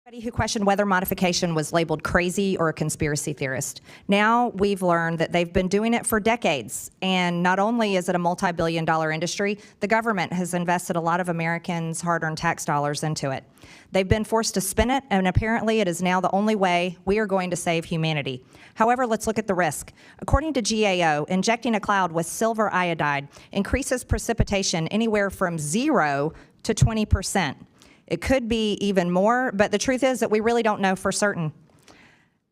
Anybody who questioned whether modification was labeled crazy or a conspiracy theorist. Now we've learned that they've been doing it for decades. And not only is it a multi-billion-dollar industry, the government has invested a lot of Americans' hard-earned tax dollars into it. They've been forced to spin it, and apparently it is now the only way we are going to save humanity. However, let's look at the risk. According to GAO, injecting a cloud with silver iodide increases precipitation anywhere from 0 to 20%. It could be even more, but the truth is that we really don't know for certain.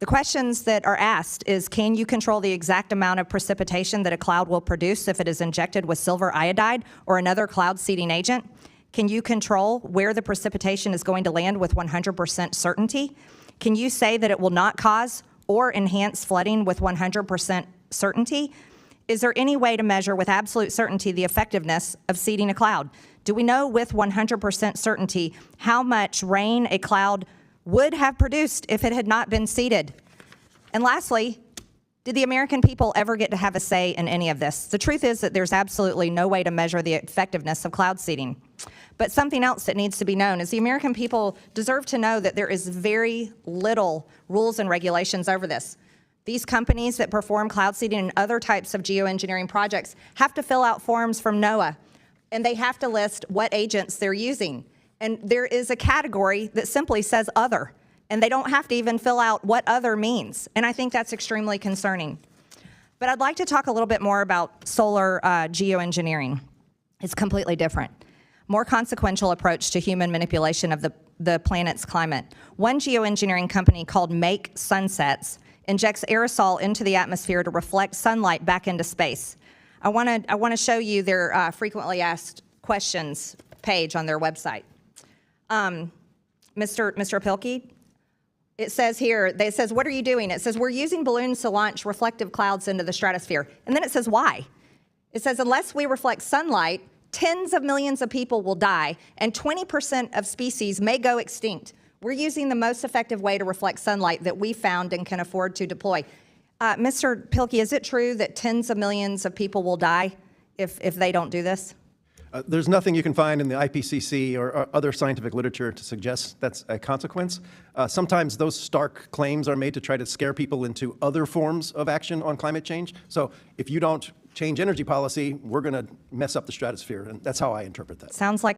The questions that are asked is, can you control the exact amount of precipitation that a cloud will produce if it is injected with silver iodide or another cloud seeding agent? Can you control where the precipitation is going to land with 100% certainty? Can you say that it will not cause or enhance flooding with 100% certainty? Is there any way to measure with absolute certainty the effectiveness of seeding a cloud? Do we know with 100% certainty how much rain a cloud would have produced if it had not been seeded? And lastly, did the American people ever get to have a say in any of this? The truth is that there's absolutely no way to measure the effectiveness of cloud seeding. But something else that needs to be known is the American people deserve to know that there is very little rules and regulations over this. These companies that perform cloud seeding and other types of geoengineering projects have to fill out forms from NOAA, and they have to list what agents they're using. And there is a category that simply says other, and they don't have to even fill out what other means. And I think that's extremely concerning. But I'd like to talk a little bit more about solar geoengineering. It's completely different. More consequential approach to human manipulation of the planet's climate. One geoengineering company called Make Sunsets injects aerosol into the atmosphere to reflect sunlight back into space. I want to show you their frequently asked questions page on their website. Mr. Pilkey, it says here, it says, what are you doing? It says, we're using balloons to launch reflective clouds into the stratosphere. And then it says, why? It says, unless we reflect sunlight, tens of millions of people will die, and 20% of species may go extinct. We're using the most effective way to reflect sunlight that we found and can afford to deploy. Mr. Pilkey, is it true that tens of millions of people will die if they don't do this? There's nothing you can find in the IPCC or other scientific literature to suggest that's a consequence. Sometimes those stark claims are made to try to scare people into other forms of action on climate change. So if you don't change energy policy, we're going to mess up the stratosphere, and that's how I interpret that. Sounds like